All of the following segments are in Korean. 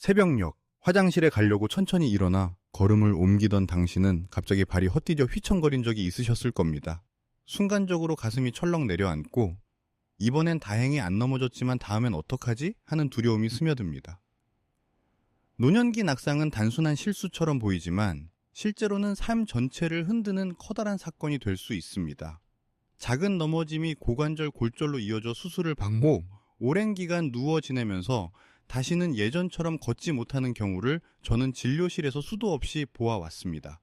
새벽녘, 화장실에 가려고 천천히 일어나 걸음을 옮기던 당신은 갑자기 발이 헛디뎌 휘청거린 적이 있으셨을 겁니다. 순간적으로 가슴이 철렁 내려앉고 이번엔 다행히 안 넘어졌지만 다음엔 어떡하지? 하는 두려움이 스며듭니다. 노년기 낙상은 단순한 실수처럼 보이지만 실제로는 삶 전체를 흔드는 커다란 사건이 될 수 있습니다. 작은 넘어짐이 고관절 골절로 이어져 수술을 받고 오랜 기간 누워 지내면서 다시는 예전처럼 걷지 못하는 경우를 저는 진료실에서 수도 없이 보아왔습니다.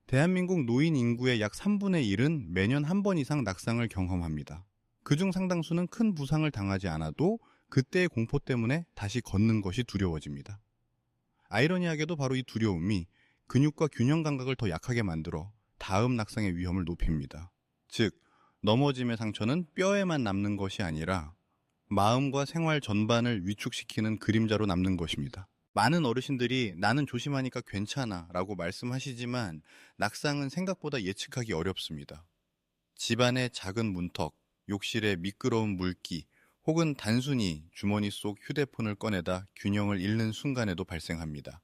대한민국 노인 인구의 약 3분의 1은 매년 한 번 이상 낙상을 경험합니다. 그중 상당수는 큰 부상을 당하지 않아도 그때의 공포 때문에 다시 걷는 것이 두려워집니다. 아이러니하게도 바로 이 두려움이 근육과 균형 감각을 더 약하게 만들어 다음 낙상의 위험을 높입니다. 즉, 넘어짐의 상처는 뼈에만 남는 것이 아니라 마음과 생활 전반을 위축시키는 그림자로 남는 것입니다. 많은 어르신들이 나는 조심하니까 괜찮아 라고 말씀하시지만 낙상은 생각보다 예측하기 어렵습니다. 집안의 작은 문턱, 욕실의 미끄러운 물기, 혹은 단순히 주머니 속 휴대폰을 꺼내다 균형을 잃는 순간에도 발생합니다.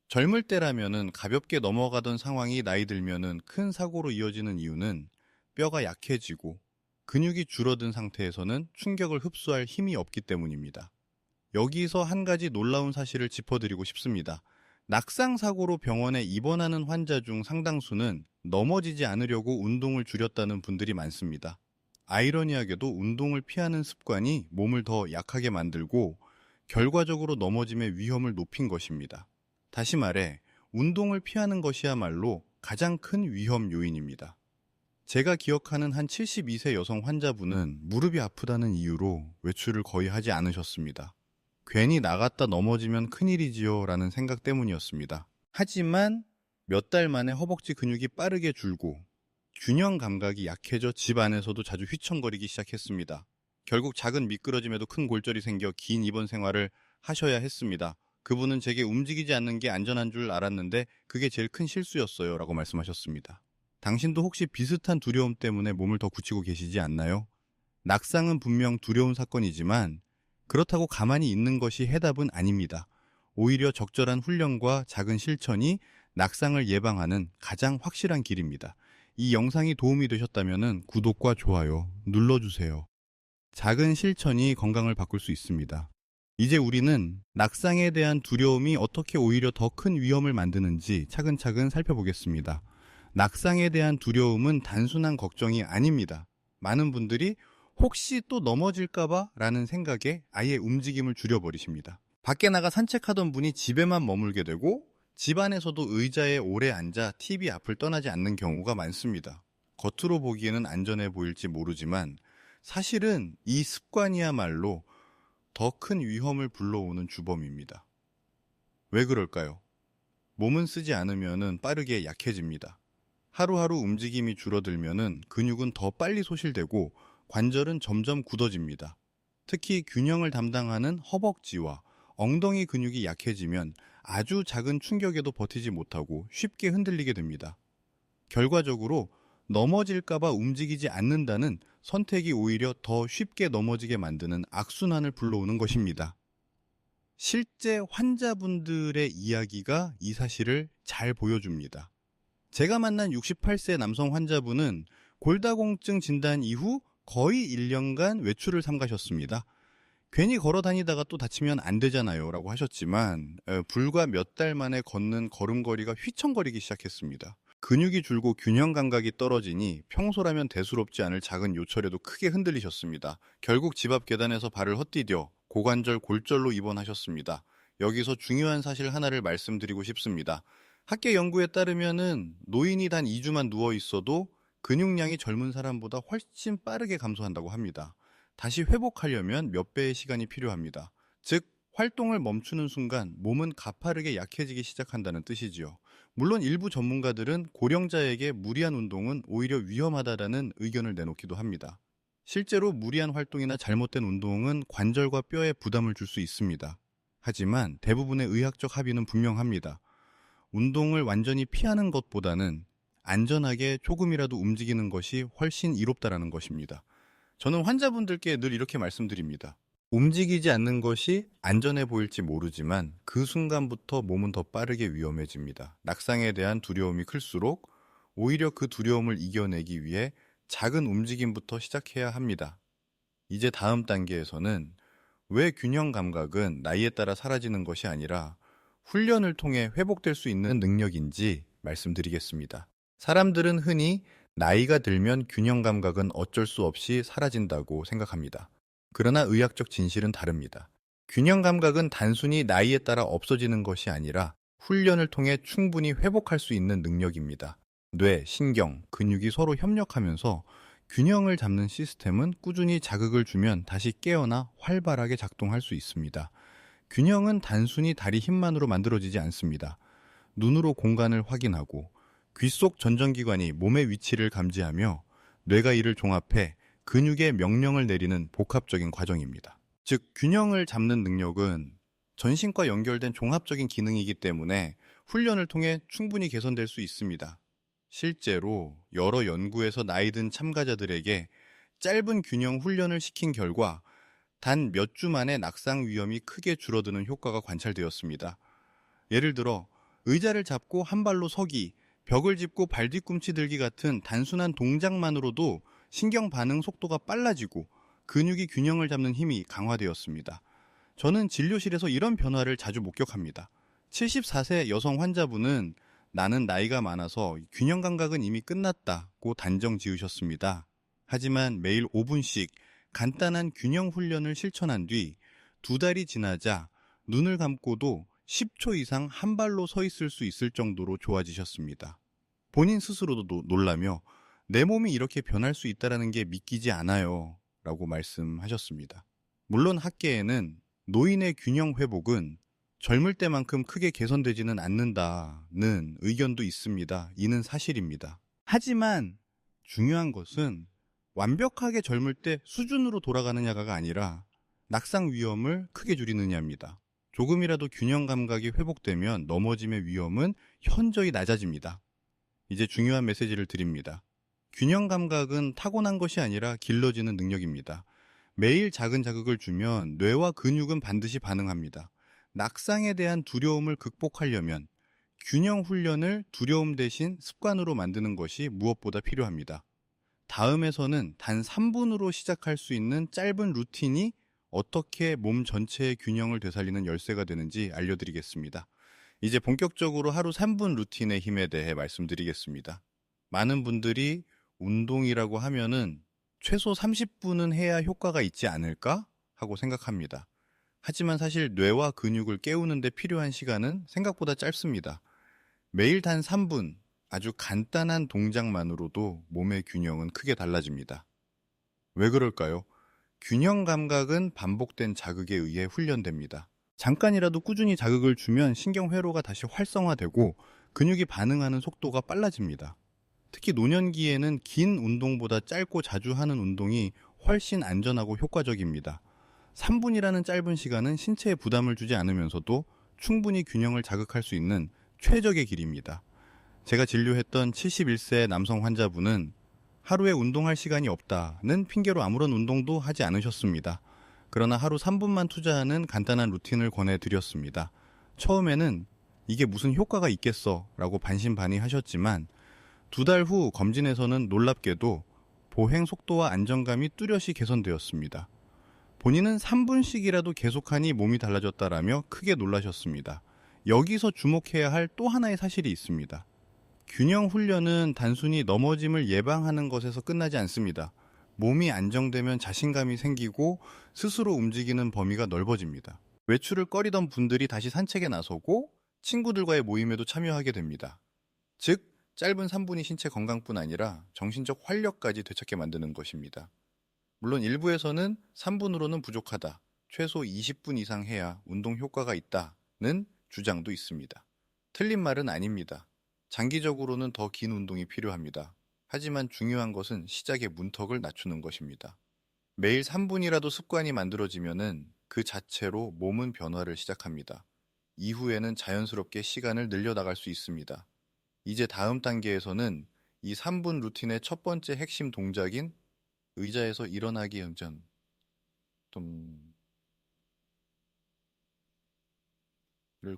젊을 때라면은 가볍게 넘어가던 상황이 나이 들면은 큰 사고로 이어지는 이유는 뼈가 약해지고 근육이 줄어든 상태에서는 충격을 흡수할 힘이 없기 때문입니다. 여기서 한 가지 놀라운 사실을 짚어드리고 싶습니다. 낙상 사고로 병원에 입원하는 환자 중 상당수는 넘어지지 않으려고 운동을 줄였다는 분들이 많습니다. 아이러니하게도 운동을 피하는 습관이 몸을 더 약하게 만들고 결과적으로 넘어짐의 위험을 높인 것입니다. 다시 말해, 운동을 피하는 것이야말로 가장 큰 위험 요인입니다. 제가 기억하는 한 72세 여성 환자분은 무릎이 아프다는 이유로 외출을 거의 하지 않으셨습니다. 괜히 나갔다 넘어지면 큰일이지요 라는 생각 때문이었습니다. 하지만 몇 달 만에 허벅지 근육이 빠르게 줄고 균형 감각이 약해져 집 안에서도 자주 휘청거리기 시작했습니다. 결국 작은 미끄러짐에도 큰 골절이 생겨 긴 입원 생활을 하셔야 했습니다. 그분은 제게 움직이지 않는 게 안전한 줄 알았는데 그게 제일 큰 실수였어요 라고 말씀하셨습니다. 당신도 혹시 비슷한 두려움 때문에 몸을 더 굳히고 계시지 않나요? 낙상은 분명 두려운 사건이지만 그렇다고 가만히 있는 것이 해답은 아닙니다. 오히려 적절한 훈련과 작은 실천이 낙상을 예방하는 가장 확실한 길입니다. 이 영상이 도움이 되셨다면 구독과 좋아요 눌러주세요. 작은 실천이 건강을 바꿀 수 있습니다. 이제 우리는 낙상에 대한 두려움이 어떻게 오히려 더 큰 위험을 만드는지 차근차근 살펴보겠습니다. 낙상에 대한 두려움은 단순한 걱정이 아닙니다. 많은 분들이 혹시 또 넘어질까봐 라는 생각에 아예 움직임을 줄여버리십니다. 밖에 나가 산책하던 분이 집에만 머물게 되고 집 안에서도 의자에 오래 앉아 TV 앞을 떠나지 않는 경우가 많습니다. 겉으로 보기에는 안전해 보일지 모르지만 사실은 이 습관이야말로 더 큰 위험을 불러오는 주범입니다. 왜 그럴까요? 몸은 쓰지 않으면 빠르게 약해집니다. 하루하루 움직임이 줄어들면 근육은 더 빨리 소실되고 관절은 점점 굳어집니다. 특히 균형을 담당하는 허벅지와 엉덩이 근육이 약해지면 아주 작은 충격에도 버티지 못하고 쉽게 흔들리게 됩니다. 결과적으로 넘어질까봐 움직이지 않는다는 선택이 오히려 더 쉽게 넘어지게 만드는 악순환을 불러오는 것입니다. 실제 환자분들의 이야기가 이 사실을 잘 보여줍니다. 제가 만난 68세 남성 환자분은 골다공증 진단 이후 거의 1년간 외출을 삼가셨습니다. 괜히 걸어 다니다가 또 다치면 안 되잖아요 라고 하셨지만 불과 몇 달 만에 걷는 걸음걸이가 휘청거리기 시작했습니다. 근육이 줄고 균형 감각이 떨어지니 평소라면 대수롭지 않을 작은 요철에도 크게 흔들리셨습니다. 결국 집 앞 계단에서 발을 헛디뎌 고관절 골절로 입원하셨습니다. 여기서 중요한 사실 하나를 말씀드리고 싶습니다. 학계 연구에 따르면은 노인이 단 2주만 누워 있어도 근육량이 젊은 사람보다 훨씬 빠르게 감소한다고 합니다. 다시 회복하려면 몇 배의 시간이 필요합니다. 즉, 활동을 멈추는 순간 몸은 가파르게 약해지기 시작한다는 뜻이지요. 물론 일부 전문가들은 고령자에게 무리한 운동은 오히려 위험하다라는 의견을 내놓기도 합니다. 실제로 무리한 활동이나 잘못된 운동은 관절과 뼈에 부담을 줄 수 있습니다. 하지만 대부분의 의학적 합의는 분명합니다. 운동을 완전히 피하는 것보다는 안전하게 조금이라도 움직이는 것이 훨씬 이롭다라는 것입니다. 저는 환자분들께 늘 이렇게 말씀드립니다. 움직이지 않는 것이 안전해 보일지 모르지만 그 순간부터 몸은 더 빠르게 위험해집니다. 낙상에 대한 두려움이 클수록 오히려 그 두려움을 이겨내기 위해 작은 움직임부터 시작해야 합니다. 이제 다음 단계에서는 왜 균형 감각은 나이에 따라 사라지는 것이 아니라 훈련을 통해 회복될 수 있는 능력인지 말씀드리겠습니다. 사람들은 흔히 나이가 들면 균형 감각은 어쩔 수 없이 사라진다고 생각합니다. 그러나 의학적 진실은 다릅니다. 균형 감각은 단순히 나이에 따라 없어지는 것이 아니라 훈련을 통해 충분히 회복할 수 있는 능력입니다. 뇌, 신경, 근육이 서로 협력하면서 균형을 잡는 시스템은 꾸준히 자극을 주면 다시 깨어나 활발하게 작동할 수 있습니다. 균형은 단순히 다리 힘만으로 만들어지지 않습니다. 눈으로 공간을 확인하고 귀 속 전정기관이 몸의 위치를 감지하며 뇌가 이를 종합해 근육에 명령을 내리는 복합적인 과정입니다. 즉, 균형을 잡는 능력은 전신과 연결된 종합적인 기능이기 때문에 훈련을 통해 충분히 개선될 수 있습니다. 실제로 여러 연구에서 나이 든 참가자들에게 짧은 균형 훈련을 시킨 결과 단 몇 주 만에 낙상 위험이 크게 줄어드는 효과가 관찰되었습니다. 예를 들어 의자를 잡고 한 발로 서기, 벽을 짚고 발 뒤꿈치 들기 같은 단순한 동작만으로도 신경 반응 속도가 빨라지고 근육이 균형을 잡는 힘이 강화되었습니다. 저는 진료실에서 이런 변화를 자주 목격합니다. 74세 여성 환자분은 나는 나이가 많아서 균형 감각은 이미 끝났다고 단정 지으셨습니다. 하지만 매일 5분씩 간단한 균형 훈련을 실천한 뒤 2달이 지나자 눈을 감고도 10초 이상 한 발로 서 있을 수 있을 정도로 좋아지셨습니다. 본인 스스로도 놀라며 내 몸이 이렇게 변할 수 있다는 게 믿기지 않아요 라고 말씀하셨습니다. 물론 학계에는 노인의 균형 회복은 젊을 때만큼 크게 개선되지는 않는다는 의견도 있습니다. 이는 사실입니다. 하지만 중요한 것은 완벽하게 젊을 때 수준으로 돌아가느냐가 아니라 낙상 위험을 크게 줄이느냐입니다. 조금이라도 균형 감각이 회복되면 넘어짐의 위험은 현저히 낮아집니다. 이제 중요한 메시지를 드립니다. 균형 감각은 타고난 것이 아니라 길러지는 능력입니다. 매일 작은 자극을 주면 뇌와 근육은 반드시 반응합니다. 낙상에 대한 두려움을 극복하려면 균형 훈련을 두려움 대신 습관으로 만드는 것이 무엇보다 필요합니다. 다음에서는 단 3분으로 시작할 수 있는 짧은 루틴이 어떻게 몸 전체의 균형을 되살리는 열쇠가 되는지 알려드리겠습니다. 이제 본격적으로 하루 3분 루틴의 힘에 대해 말씀드리겠습니다. 많은 분들이 운동이라고 하면은 최소 30분은 해야 효과가 있지 않을까 하고 생각합니다. 하지만 사실 뇌와 근육을 깨우는 데 필요한 시간은 생각보다 짧습니다. 매일 단 3분, 아주 간단한 동작만으로도 몸의 균형은 크게 달라집니다. 왜 그럴까요? 균형 감각은 반복된 자극에 의해 훈련됩니다. 잠깐이라도 꾸준히 자극을 주면 신경회로가 다시 활성화되고 근육이 반응하는 속도가 빨라집니다. 특히 노년기에는 긴 운동보다 짧고 자주 하는 운동이 훨씬 안전하고 효과적입니다. 3분이라는 짧은 시간은 신체에 부담을 주지 않으면서도 충분히 균형을 자극할 수 있는 최적의 길입니다. 제가 진료했던 71세 남성 환자분은 하루에 운동할 시간이 없다는 핑계로 아무런 운동도 하지 않으셨습니다. 그러나 하루 3분만 투자하는 간단한 루틴을 권해드렸습니다. 처음에는 이게 무슨 효과가 있겠어 라고 반신반의하셨지만 2달 후 검진에서는 놀랍게도 보행 속도와 안정감이 뚜렷이 개선되었습니다. 본인은 3분씩이라도 계속하니 몸이 달라졌다라며 크게 놀라셨습니다. 여기서 주목해야 할 또 하나의 사실이 있습니다. 균형 훈련은 단순히 넘어짐을 예방하는 것에서 끝나지 않습니다. 몸이 안정되면 자신감이 생기고 스스로 움직이는 범위가 넓어집니다. 외출을 꺼리던 분들이 다시 산책에 나서고 친구들과의 모임에도 참여하게 됩니다. 즉, 짧은 3분이 신체 건강뿐 아니라 정신적 활력까지 되찾게 만드는 것입니다. 물론 일부에서는 3분으로는 부족하다, 최소 20분 이상 해야 운동 효과가 있다는 주장도 있습니다. 틀린 말은 아닙니다. 장기적으로는 더 긴 운동이 필요합니다. 하지만 중요한 것은 시작의 문턱을 낮추는 것입니다. 매일 3분이라도 습관이 만들어지면은 그 자체로 몸은 변화를 시작합니다. 이후에는 자연스럽게 시간을 늘려나갈 수 있습니다. 이제 다음 단계에서는 이 3분 루틴의 첫 번째 핵심 동작인 의자에서 일어나기 전 좀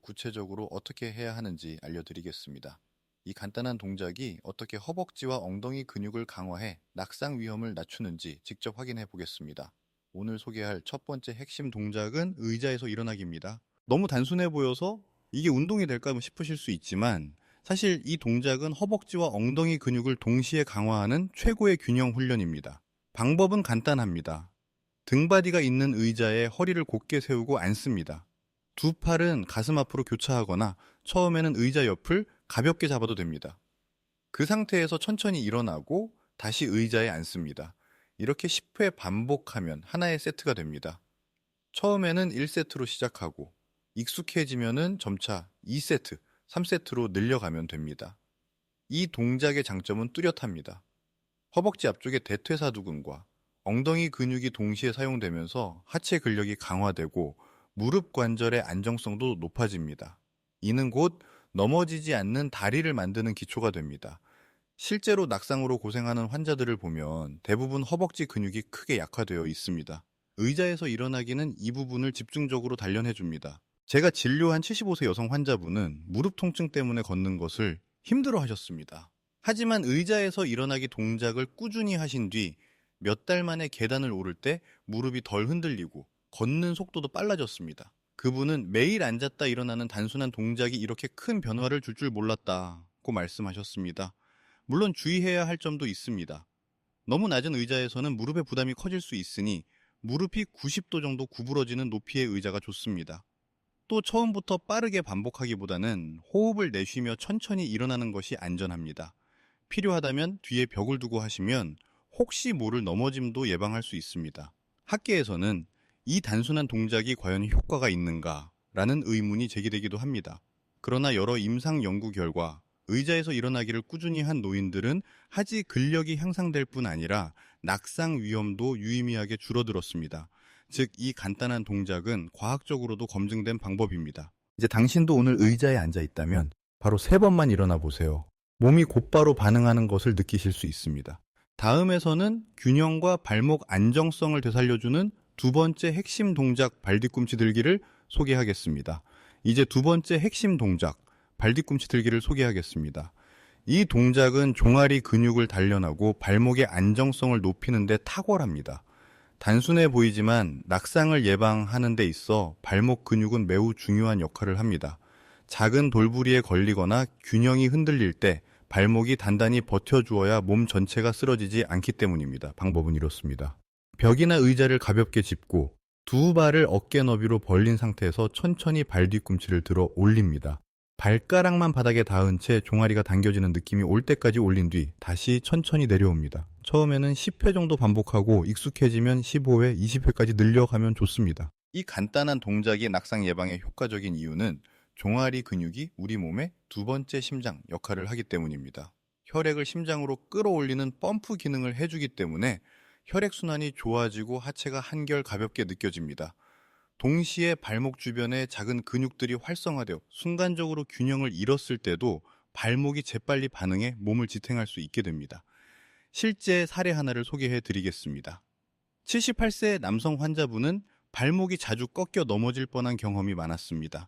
구체적으로 어떻게 해야 하는지 알려드리겠습니다. 이 간단한 동작이 어떻게 허벅지와 엉덩이 근육을 강화해 낙상 위험을 낮추는지 직접 확인해 보겠습니다. 오늘 소개할 첫 번째 핵심 동작은 의자에서 일어나기입니다. 너무 단순해 보여서 이게 운동이 될까 싶으실 수 있지만 사실 이 동작은 허벅지와 엉덩이 근육을 동시에 강화하는 최고의 균형 훈련입니다. 방법은 간단합니다. 등받이가 있는 의자에 허리를 곧게 세우고 앉습니다. 두 팔은 가슴 앞으로 교차하거나 처음에는 의자 옆을 가볍게 잡아도 됩니다. 그 상태에서 천천히 일어나고 다시 의자에 앉습니다. 이렇게 10회 반복하면 하나의 세트가 됩니다. 처음에는 1세트로 시작하고 익숙해지면은 점차 2세트, 3세트로 늘려가면 됩니다. 이 동작의 장점은 뚜렷합니다. 허벅지 앞쪽의 대퇴사두근과 엉덩이 근육이 동시에 사용되면서 하체 근력이 강화되고 무릎 관절의 안정성도 높아집니다. 이는 곧 넘어지지 않는 다리를 만드는 기초가 됩니다. 실제로 낙상으로 고생하는 환자들을 보면 대부분 허벅지 근육이 크게 약화되어 있습니다. 의자에서 일어나기는 이 부분을 집중적으로 단련해 줍니다. 제가 진료한 75세 여성 환자분은 무릎 통증 때문에 걷는 것을 힘들어 하셨습니다. 하지만 의자에서 일어나기 동작을 꾸준히 하신 뒤 몇 달 만에 계단을 오를 때 무릎이 덜 흔들리고 걷는 속도도 빨라졌습니다. 그분은 매일 앉았다 일어나는 단순한 동작이 이렇게 큰 변화를 줄 몰랐다고 말씀하셨습니다. 물론 주의해야 할 점도 있습니다. 너무 낮은 의자에서는 무릎의 부담이 커질 수 있으니 무릎이 90도 정도 구부러지는 높이의 의자가 좋습니다. 또 처음부터 빠르게 반복하기보다는 호흡을 내쉬며 천천히 일어나는 것이 안전합니다. 필요하다면 뒤에 벽을 두고 하시면 혹시 모를 넘어짐도 예방할 수 있습니다. 학계에서는 이 단순한 동작이 과연 효과가 있는가라는 의문이 제기되기도 합니다. 그러나 여러 임상 연구 결과 의자에서 일어나기를 꾸준히 한 노인들은 하지 근력이 향상될 뿐 아니라 낙상 위험도 유의미하게 줄어들었습니다. 즉, 이 간단한 동작은 과학적으로도 검증된 방법입니다. 이제 당신도 오늘 의자에 앉아 있다면 바로 3번만 일어나 보세요. 몸이 곧바로 반응하는 것을 느끼실 수 있습니다. 다음에서는 균형과 발목 안정성을 되살려주는 두 번째 핵심 동작 발뒤꿈치 들기를 소개하겠습니다. 이제 두 번째 핵심 동작 발뒤꿈치 들기를 소개하겠습니다. 이 동작은 종아리 근육을 단련하고 발목의 안정성을 높이는 데 탁월합니다. 단순해 보이지만 낙상을 예방하는 데 있어 발목 근육은 매우 중요한 역할을 합니다. 작은 돌부리에 걸리거나 균형이 흔들릴 때 발목이 단단히 버텨주어야 몸 전체가 쓰러지지 않기 때문입니다. 방법은 이렇습니다. 벽이나 의자를 가볍게 짚고 두 발을 어깨 너비로 벌린 상태에서 천천히 발 뒤꿈치를 들어 올립니다. 발가락만 바닥에 닿은 채 종아리가 당겨지는 느낌이 올 때까지 올린 뒤 다시 천천히 내려옵니다. 처음에는 10회 정도 반복하고 익숙해지면 15회, 20회까지 늘려가면 좋습니다. 이 간단한 동작이 낙상 예방에 효과적인 이유는 종아리 근육이 우리 몸의 두 번째 심장 역할을 하기 때문입니다. 혈액을 심장으로 끌어올리는 펌프 기능을 해주기 때문에 혈액순환이 좋아지고 하체가 한결 가볍게 느껴집니다. 동시에 발목 주변에 작은 근육들이 활성화되어 순간적으로 균형을 잃었을 때도 발목이 재빨리 반응해 몸을 지탱할 수 있게 됩니다. 실제 사례 하나를 소개해 드리겠습니다. 78세 남성 환자분은 발목이 자주 꺾여 넘어질 뻔한 경험이 많았습니다.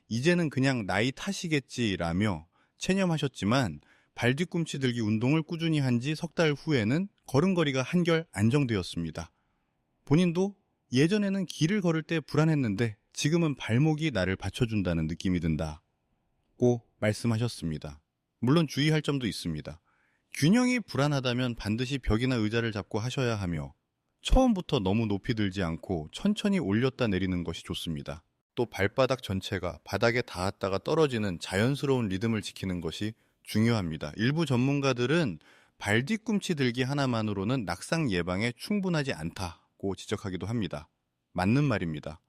이제는 그냥 나이 탓이겠지라며 체념하셨지만 발뒤꿈치 들기 운동을 꾸준히 한 지 석 달 후에는 걸음걸이가 한결 안정되었습니다. 본인도 예전에는 길을 걸을 때 불안했는데 지금은 발목이 나를 받쳐준다는 느낌이 든다고 말씀하셨습니다. 물론 주의할 점도 있습니다. 균형이 불안하다면 반드시 벽이나 의자를 잡고 하셔야 하며 처음부터 너무 높이 들지 않고 천천히 올렸다 내리는 것이 좋습니다. 또 발바닥 전체가 바닥에 닿았다가 떨어지는 자연스러운 리듬을 지키는 것이 중요합니다. 일부 전문가들은 발뒤꿈치 들기 하나만으로는 낙상 예방에 충분하지 않다고 지적하기도 합니다. 맞는 말입니다.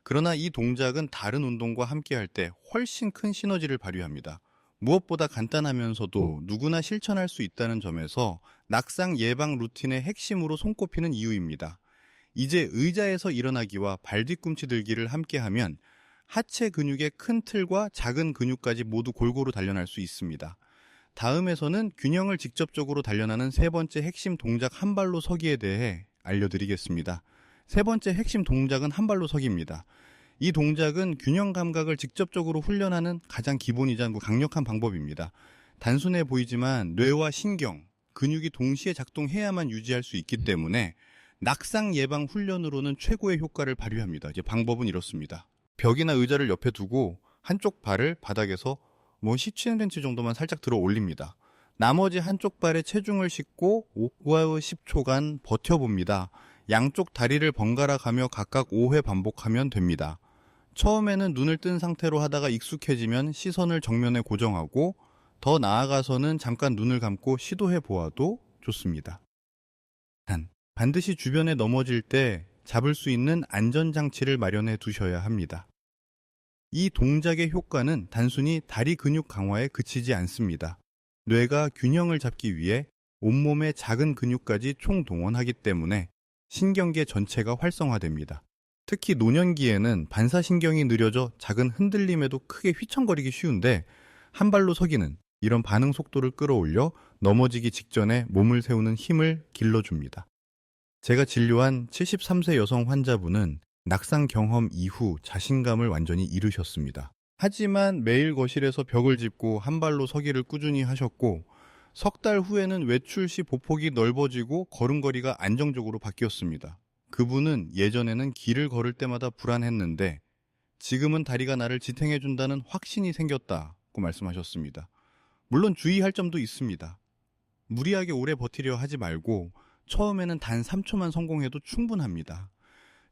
그러나 이 동작은 다른 운동과 함께 할 때 훨씬 큰 시너지를 발휘합니다. 무엇보다 간단하면서도 누구나 실천할 수 있다는 점에서 낙상 예방 루틴의 핵심으로 손꼽히는 이유입니다. 이제 의자에서 일어나기와 발뒤꿈치 들기를 함께하면 하체 근육의 큰 틀과 작은 근육까지 모두 골고루 단련할 수 있습니다. 다음에서는 균형을 직접적으로 단련하는 세 번째 핵심 동작 한 발로 서기에 대해 알려드리겠습니다. 세 번째 핵심 동작은 한 발로 서기입니다. 이 동작은 균형 감각을 직접적으로 훈련하는 가장 기본이자 강력한 방법입니다. 단순해 보이지만 뇌와 신경, 근육이 동시에 작동해야만 유지할 수 있기 때문에 낙상 예방 훈련으로는 최고의 효과를 발휘합니다. 이제 방법은 이렇습니다. 벽이나 의자를 옆에 두고 한쪽 발을 바닥에서 17cm 정도만 살짝 들어 올립니다. 나머지 한쪽 발에 체중을 싣고 5와 10초간 버텨봅니다. 양쪽 다리를 번갈아 가며 각각 5회 반복하면 됩니다. 처음에는 눈을 뜬 상태로 하다가 익숙해지면 시선을 정면에 고정하고 더 나아가서는 잠깐 눈을 감고 시도해 보아도 좋습니다. 단, 반드시 주변에 넘어질 때 잡을 수 있는 안전장치를 마련해 두셔야 합니다. 이 동작의 효과는 단순히 다리 근육 강화에 그치지 않습니다. 뇌가 균형을 잡기 위해 온몸의 작은 근육까지 총동원하기 때문에 신경계 전체가 활성화됩니다. 특히 노년기에는 반사신경이 느려져 작은 흔들림에도 크게 휘청거리기 쉬운데 한 발로 서기는 이런 반응 속도를 끌어올려 넘어지기 직전에 몸을 세우는 힘을 길러줍니다. 제가 진료한 73세 여성 환자분은 낙상 경험 이후 자신감을 완전히 잃으셨습니다. 하지만 매일 거실에서 벽을 짚고 한 발로 서기를 꾸준히 하셨고 석 달 후에는 외출 시 보폭이 넓어지고 걸음걸이가 안정적으로 바뀌었습니다. 그분은 예전에는 길을 걸을 때마다 불안했는데 지금은 다리가 나를 지탱해준다는 확신이 생겼다고 말씀하셨습니다. 물론 주의할 점도 있습니다. 무리하게 오래 버티려 하지 말고 처음에는 단 3초만 성공해도 충분합니다.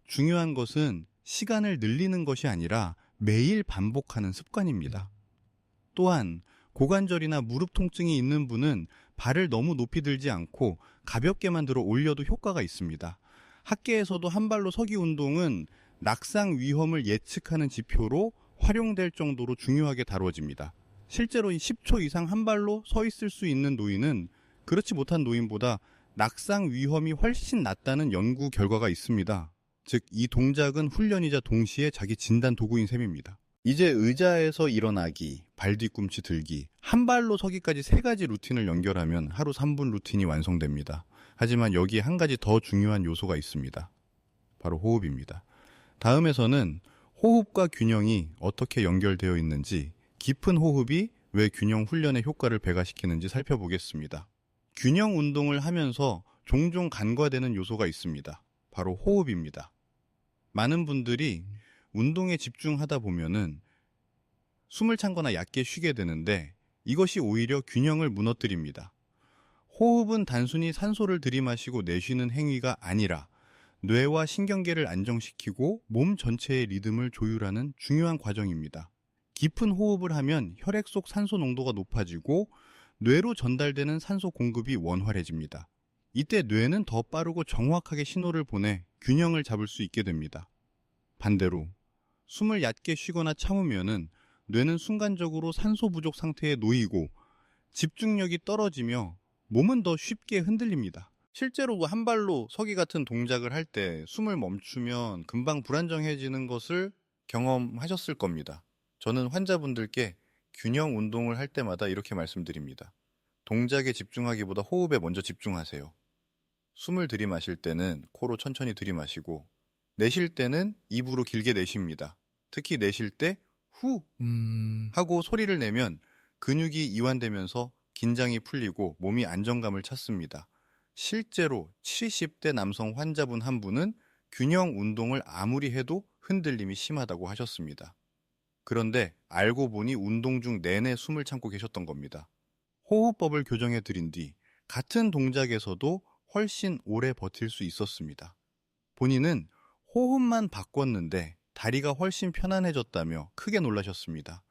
중요한 것은 시간을 늘리는 것이 아니라 매일 반복하는 습관입니다. 또한 고관절이나 무릎 통증이 있는 분은 발을 너무 높이 들지 않고 가볍게만 들어 올려도 효과가 있습니다. 학계에서도 한 발로 서기 운동은 낙상 위험을 예측하는 지표로 활용될 정도로 중요하게 다뤄집니다. 실제로 10초 이상 한 발로 서 있을 수 있는 노인은 그렇지 못한 노인보다 낙상 위험이 훨씬 낮다는 연구 결과가 있습니다. 즉, 이 동작은 훈련이자 동시에 자기 진단 도구인 셈입니다. 이제 의자에서 일어나기, 발 뒤꿈치 들기, 한 발로 서기까지 3가지 루틴을 연결하면 하루 3분 루틴이 완성됩니다. 하지만 여기에 한 가지 더 중요한 요소가 있습니다. 바로 호흡입니다. 다음에서는 호흡과 균형이 어떻게 연결되어 있는지, 깊은 호흡이 왜 균형 훈련의 효과를 배가시키는지 살펴보겠습니다. 균형 운동을 하면서 종종 간과되는 요소가 있습니다. 바로 호흡입니다. 많은 분들이 운동에 집중하다 보면은 숨을 참거나 얕게 쉬게 되는데 이것이 오히려 균형을 무너뜨립니다. 호흡은 단순히 산소를 들이마시고 내쉬는 행위가 아니라 뇌와 신경계를 안정시키고 몸 전체의 리듬을 조율하는 중요한 과정입니다. 깊은 호흡을 하면 혈액 속 산소 농도가 높아지고 뇌로 전달되는 산소 공급이 원활해집니다. 이때 뇌는 더 빠르고 정확하게 신호를 보내 균형을 잡을 수 있게 됩니다. 반대로 숨을 얕게 쉬거나 참으면은 뇌는 순간적으로 산소 부족 상태에 놓이고 집중력이 떨어지며 몸은 더 쉽게 흔들립니다. 실제로 한 발로 서기 같은 동작을 할 때 숨을 멈추면 금방 불안정해지는 것을 경험하셨을 겁니다. 저는 환자분들께 균형 운동을 할 때마다 이렇게 말씀드립니다. 동작에 집중하기보다 호흡에 먼저 집중하세요. 숨을 들이마실 때는 코로 천천히 들이마시고 내쉴 때는 입으로 길게 내쉽니다. 특히 내쉴 때 후 하고 소리를 내면 근육이 이완되면서 긴장이 풀리고 몸이 안정감을 찾습니다. 실제로 70대 남성 환자분 한 분은 균형 운동을 아무리 해도 흔들림이 심하다고 하셨습니다. 그런데 알고 보니 운동 중 내내 숨을 참고 계셨던 겁니다. 호흡법을 교정해 드린 뒤 같은 동작에서도 훨씬 오래 버틸 수 있었습니다. 본인은 호흡만 바꿨는데 다리가 훨씬 편안해졌다며 크게 놀라셨습니다.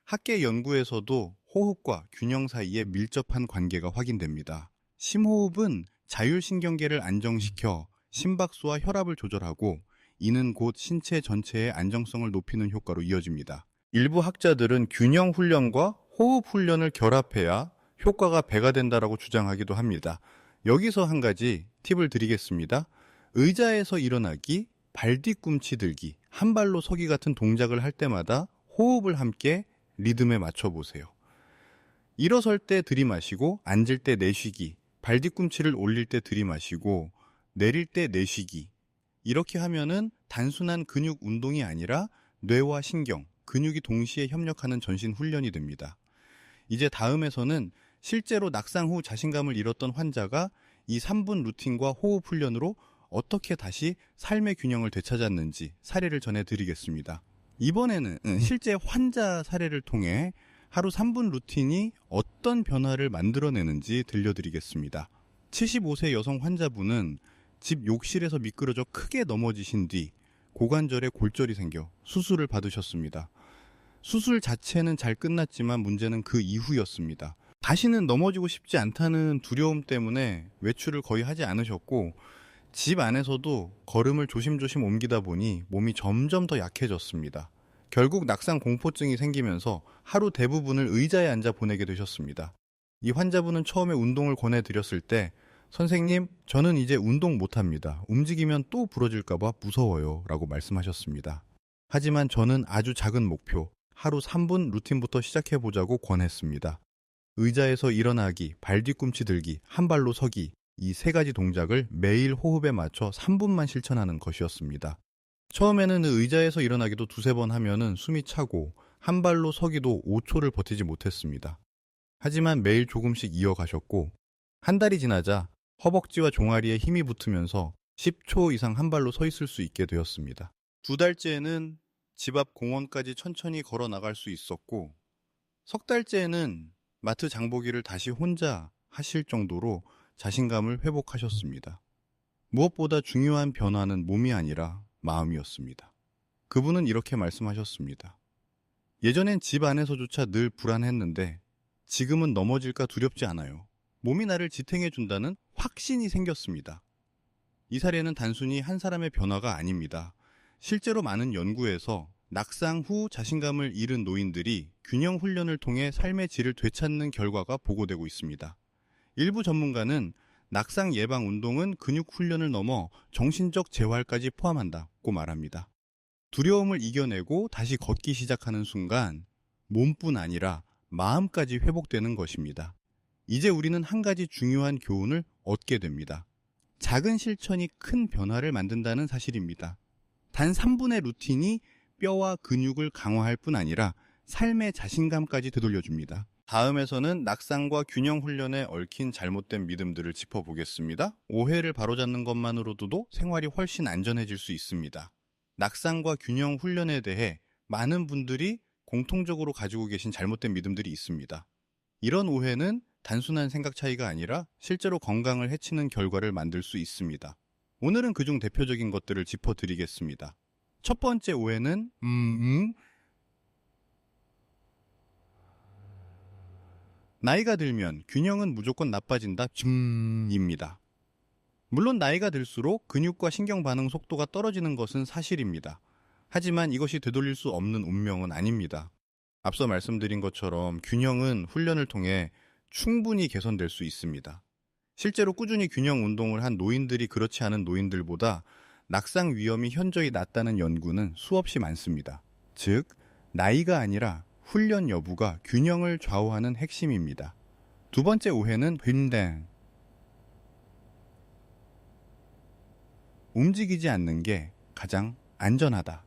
학계 연구에서도 호흡과 균형 사이에 밀접한 관계가 확인됩니다. 심호흡은 자율신경계를 안정시켜 심박수와 혈압을 조절하고 이는 곧 신체 전체의 안정성을 높이는 효과로 이어집니다. 일부 학자들은 균형 훈련과 호흡 훈련을 결합해야 효과가 배가 된다라고 주장하기도 합니다. 여기서 한 가지 팁을 드리겠습니다. 의자에서 일어나기, 발 뒤꿈치 들기, 한 발로 서기 같은 동작을 할 때마다 호흡을 함께 리듬에 맞춰보세요. 일어설 때 들이마시고 앉을 때 내쉬기, 발 뒤꿈치를 올릴 때 들이마시고 내릴 때 내쉬기. 이렇게 하면은 단순한 근육 운동이 아니라 뇌와 신경, 근육이 동시에 협력하는 전신 훈련이 됩니다. 이제 다음에서는 실제로 낙상 후 자신감을 잃었던 환자가 이 3분 루틴과 호흡 훈련으로 어떻게 다시 삶의 균형을 되찾았는지 사례를 전해드리겠습니다. 이번에는 실제 환자 사례를 통해 하루 3분 루틴이 어떤 변화를 만들어내는지 들려드리겠습니다. 75세 여성 환자분은 집 욕실에서 미끄러져 크게 넘어지신 뒤 고관절에 골절이 생겨 수술을 받으셨습니다. 수술 자체는 잘 끝났지만 문제는 그 이후였습니다. 다시는 넘어지고 싶지 않다는 두려움 때문에 외출을 거의 하지 않으셨고, 집 안에서도 걸음을 조심조심 옮기다 보니 몸이 점점 더 약해졌습니다. 결국 낙상 공포증이 생기면서 하루 대부분을 의자에 앉아 보내게 되셨습니다. 이 환자분은 처음에 운동을 권해드렸을 때 선생님, 저는 이제 운동 못합니다. 움직이면 또 부러질까봐 무서워요 라고 말씀하셨습니다. 하지만 저는 아주 작은 목표, 하루 3분 루틴부터 시작해보자고 권했습니다. 의자에서 일어나기, 발 뒤꿈치 들기, 한 발로 서기, 이 3가지 동작을 매일 호흡에 맞춰 3분만 실천하는 것이었습니다. 처음에는 의자에서 일어나기도 2-3번 하면은 숨이 차고 한 발로 서기도 5초를 버티지 못했습니다. 하지만 매일 조금씩 이어가셨고 한 달이 지나자 허벅지와 종아리에 힘이 붙으면서 10초 이상 한 발로 서 있을 수 있게 되었습니다. 2달째에는 집 앞 공원까지 천천히 걸어 나갈 수 있었고, 석 달째에는 마트 장보기를 다시 혼자 하실 정도로 자신감을 회복하셨습니다. 무엇보다 중요한 변화는 몸이 아니라 마음이었습니다. 그분은 이렇게 말씀하셨습니다. 예전엔 집 안에서조차 늘 불안했는데 지금은 넘어질까 두렵지 않아요. 몸이 나를 지탱해준다는 확신이 생겼습니다. 이 사례는 단순히 한 사람의 변화가 아닙니다. 실제로 많은 연구에서 낙상 후 자신감을 잃은 노인들이 균형 훈련을 통해 삶의 질을 되찾는 결과가 보고되고 있습니다. 일부 전문가는 낙상 예방 운동은 근육 훈련을 넘어 정신적 재활까지 포함한다고 말합니다. 두려움을 이겨내고 다시 걷기 시작하는 순간 몸뿐 아니라 마음까지 회복되는 것입니다. 이제 우리는 한 가지 중요한 교훈을 얻게 됩니다. 작은 실천이 큰 변화를 만든다는 사실입니다. 단 3분의 루틴이 뼈와 근육을 강화할 뿐 아니라 삶의 자신감까지 되돌려줍니다. 다음에서는 낙상과 균형 훈련에 얽힌 잘못된 믿음들을 짚어보겠습니다. 오해를 바로잡는 것만으로도 생활이 훨씬 안전해질 수 있습니다. 낙상과 균형 훈련에 대해 많은 분들이 공통적으로 가지고 계신 잘못된 믿음들이 있습니다. 이런 오해는 단순한 생각 차이가 아니라 실제로 건강을 해치는 결과를 만들 수 있습니다. 오늘은 그중 대표적인 것들을 짚어드리겠습니다. 첫 번째 오해는 나이가 들면 균형은 무조건 나빠진다 입니다. 물론 나이가 들수록 근육과 신경 반응 속도가 떨어지는 것은 사실입니다. 하지만 이것이 되돌릴 수 없는 운명은 아닙니다. 앞서 말씀드린 것처럼 균형은 훈련을 통해 충분히 개선될 수 있습니다. 실제로 꾸준히 균형 운동을 한 노인들이 그렇지 않은 노인들보다 낙상 위험이 현저히 낮다는 연구는 수없이 많습니다. 즉, 나이가 아니라 훈련 여부가 균형을 좌우하는 핵심입니다. 두 번째 오해는 움직이지 않는 게 가장 안전하다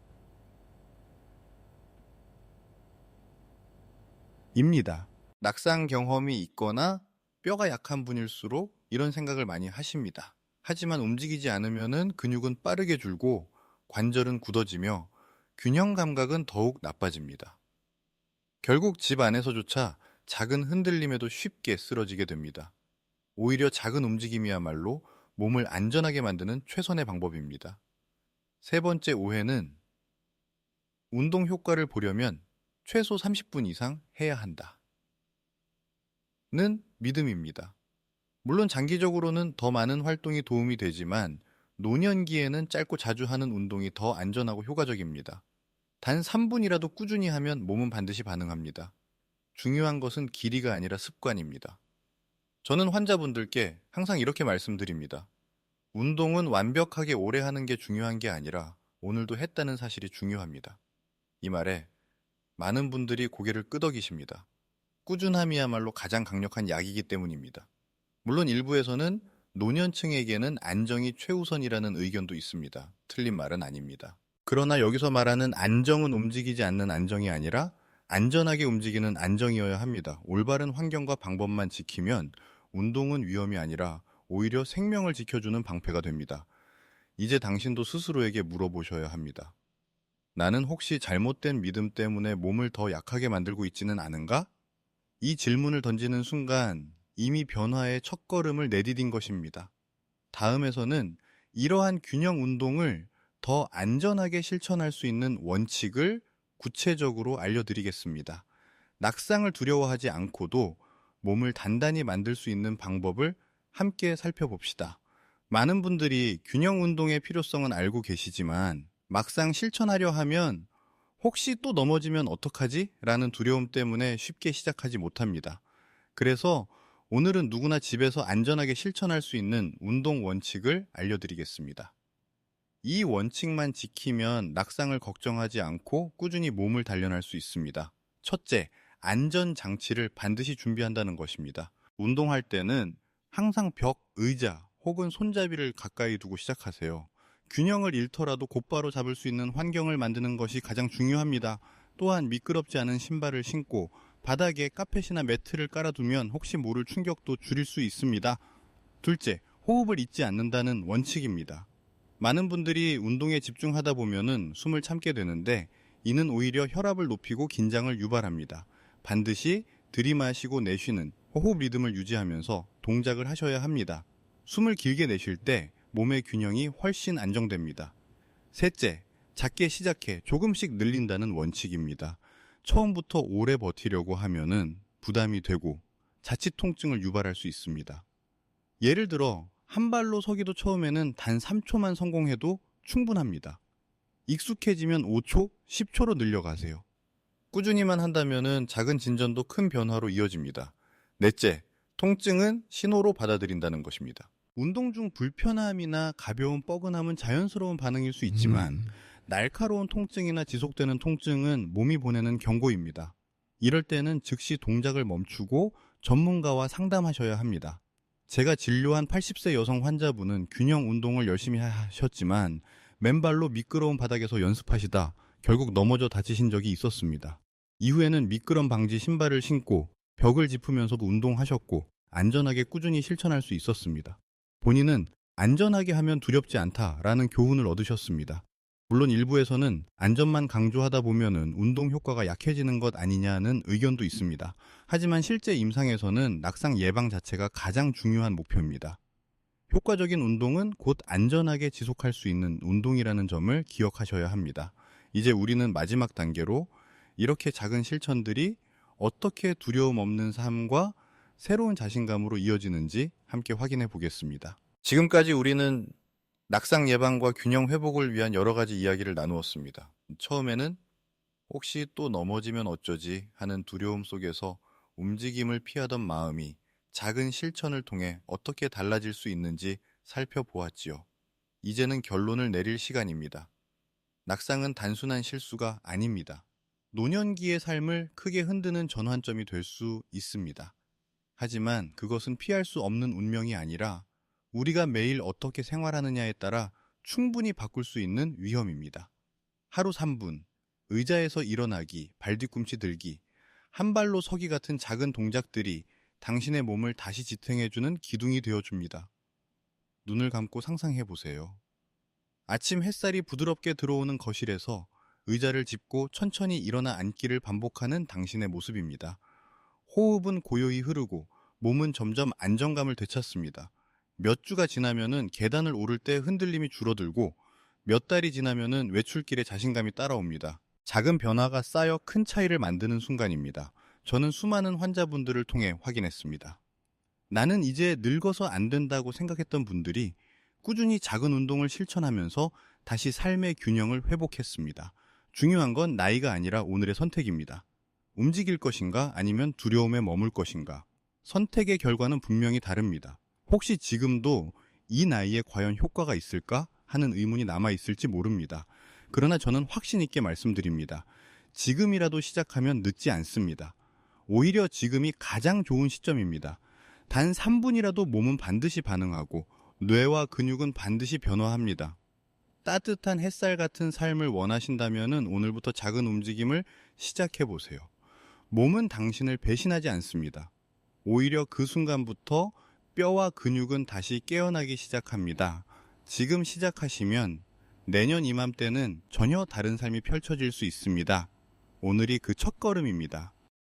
입니다. 낙상 경험이 있거나 뼈가 약한 분일수록 이런 생각을 많이 하십니다. 하지만 움직이지 않으면 근육은 빠르게 줄고 관절은 굳어지며 균형 감각은 더욱 나빠집니다. 결국 집 안에서조차 작은 흔들림에도 쉽게 쓰러지게 됩니다. 오히려 작은 움직임이야말로 몸을 안전하게 만드는 최선의 방법입니다. 세 번째 오해는 운동 효과를 보려면 최소 30분 이상 해야 한다 는 믿음입니다. 물론 장기적으로는 더 많은 활동이 도움이 되지만 노년기에는 짧고 자주 하는 운동이 더 안전하고 효과적입니다. 단 3분이라도 꾸준히 하면 몸은 반드시 반응합니다. 중요한 것은 길이가 아니라 습관입니다. 저는 환자분들께 항상 이렇게 말씀드립니다. 운동은 완벽하게 오래 하는 게 중요한 게 아니라 오늘도 했다는 사실이 중요합니다. 이 말에 많은 분들이 고개를 끄덕이십니다. 꾸준함이야말로 가장 강력한 약이기 때문입니다. 물론 일부에서는 노년층에게는 안정이 최우선이라는 의견도 있습니다. 틀린 말은 아닙니다. 그러나 여기서 말하는 안정은 움직이지 않는 안정이 아니라 안전하게 움직이는 안정이어야 합니다. 올바른 환경과 방법만 지키면 운동은 위험이 아니라 오히려 생명을 지켜주는 방패가 됩니다. 이제 당신도 스스로에게 물어보셔야 합니다. 나는 혹시 잘못된 믿음 때문에 몸을 더 약하게 만들고 있지는 않은가? 이 질문을 던지는 순간 이미 변화의 첫걸음을 내디딘 것입니다. 다음에서는 이러한 균형 운동을 더 안전하게 실천할 수 있는 원칙을 구체적으로 알려드리겠습니다. 낙상을 두려워하지 않고도 몸을 단단히 만들 수 있는 방법을 함께 살펴봅시다. 많은 분들이 균형 운동의 필요성은 알고 계시지만 막상 실천하려 하면 혹시 또 넘어지면 어떡하지? 라는 두려움 때문에 쉽게 시작하지 못합니다. 그래서 오늘은 누구나 집에서 안전하게 실천할 수 있는 운동 원칙을 알려드리겠습니다. 이 원칙만 지키면 낙상을 걱정하지 않고 꾸준히 몸을 단련할 수 있습니다. 첫째, 안전장치를 반드시 준비한다는 것입니다. 운동할 때는 항상 벽, 의자 혹은 손잡이를 가까이 두고 시작하세요. 균형을 잃더라도 곧바로 잡을 수 있는 환경을 만드는 것이 가장 중요합니다. 또한 미끄럽지 않은 신발을 신고 바닥에 카펫이나 매트를 깔아두면 혹시 모를 충격도 줄일 수 있습니다. 둘째, 호흡을 잊지 않는다는 원칙입니다. 많은 분들이 운동에 집중하다 보면은 숨을 참게 되는데 이는 오히려 혈압을 높이고 긴장을 유발합니다. 반드시 들이마시고 내쉬는 호흡 리듬을 유지하면서 동작을 하셔야 합니다. 숨을 길게 내쉴 때 몸의 균형이 훨씬 안정됩니다. 셋째, 작게 시작해 조금씩 늘린다는 원칙입니다. 처음부터 오래 버티려고 하면은 부담이 되고 자칫 통증을 유발할 수 있습니다. 예를 들어 한 발로 서기도 처음에는 단 3초만 성공해도 충분합니다. 익숙해지면 5초, 10초로 늘려가세요. 꾸준히만 한다면은 작은 진전도 큰 변화로 이어집니다. 넷째, 통증은 신호로 받아들인다는 것입니다. 운동 중 불편함이나 가벼운 뻐근함은 자연스러운 반응일 수 있지만 날카로운 통증이나 지속되는 통증은 몸이 보내는 경고입니다. 이럴 때는 즉시 동작을 멈추고 전문가와 상담하셔야 합니다. 제가 진료한 80세 여성 환자분은 균형 운동을 열심히 하셨지만 맨발로 미끄러운 바닥에서 연습하시다 결국 넘어져 다치신 적이 있었습니다. 이후에는 미끄럼 방지 신발을 신고 벽을 짚으면서도 운동하셨고 안전하게 꾸준히 실천할 수 있었습니다. 본인은 안전하게 하면 두렵지 않다라는 교훈을 얻으셨습니다. 물론 일부에서는 안전만 강조하다 보면은 운동 효과가 약해지는 것 아니냐는 의견도 있습니다. 하지만 실제 임상에서는 낙상 예방 자체가 가장 중요한 목표입니다. 효과적인 운동은 곧 안전하게 지속할 수 있는 운동이라는 점을 기억하셔야 합니다. 이제 우리는 마지막 단계로 이렇게 작은 실천들이 어떻게 두려움 없는 삶과 새로운 자신감으로 이어지는지 함께 확인해 보겠습니다. 지금까지 우리는 낙상 예방과 균형 회복을 위한 여러 가지 이야기를 나누었습니다. 처음에는 혹시 또 넘어지면 어쩌지 하는 두려움 속에서 움직임을 피하던 마음이 작은 실천을 통해 어떻게 달라질 수 있는지 살펴보았지요. 이제는 결론을 내릴 시간입니다. 낙상은 단순한 실수가 아닙니다. 노년기의 삶을 크게 흔드는 전환점이 될 수 있습니다. 하지만 그것은 피할 수 없는 운명이 아니라 우리가 매일 어떻게 생활하느냐에 따라 충분히 바꿀 수 있는 위험입니다. 하루 3분, 의자에서 일어나기, 발뒤꿈치 들기, 한 발로 서기 같은 작은 동작들이 당신의 몸을 다시 지탱해주는 기둥이 되어줍니다. 눈을 감고 상상해 보세요. 아침 햇살이 부드럽게 들어오는 거실에서 의자를 짚고 천천히 일어나 앉기를 반복하는 당신의 모습입니다. 호흡은 고요히 흐르고 몸은 점점 안정감을 되찾습니다. 몇 주가 지나면은 계단을 오를 때 흔들림이 줄어들고 몇 달이 지나면은 외출길에 자신감이 따라옵니다. 작은 변화가 쌓여 큰 차이를 만드는 순간입니다. 저는 수많은 환자분들을 통해 확인했습니다. 나는 이제 늙어서 안 된다고 생각했던 분들이 꾸준히 작은 운동을 실천하면서 다시 삶의 균형을 회복했습니다. 중요한 건 나이가 아니라 오늘의 선택입니다. 움직일 것인가 아니면 두려움에 머물 것인가. 선택의 결과는 분명히 다릅니다. 혹시 지금도 이 나이에 과연 효과가 있을까 하는 의문이 남아있을지 모릅니다. 그러나 저는 확신 있게 말씀드립니다. 지금이라도 시작하면 늦지 않습니다. 오히려 지금이 가장 좋은 시점입니다. 단 3분이라도 몸은 반드시 반응하고 뇌와 근육은 반드시 변화합니다. 따뜻한 햇살 같은 삶을 원하신다면 오늘부터 작은 움직임을 시작해 보세요. 몸은 당신을 배신하지 않습니다. 오히려 그 순간부터 뼈와 근육은 다시 깨어나기 시작합니다. 지금 시작하시면 내년 이맘때는 전혀 다른 삶이 펼쳐질 수 있습니다. 오늘이 그 첫걸음입니다.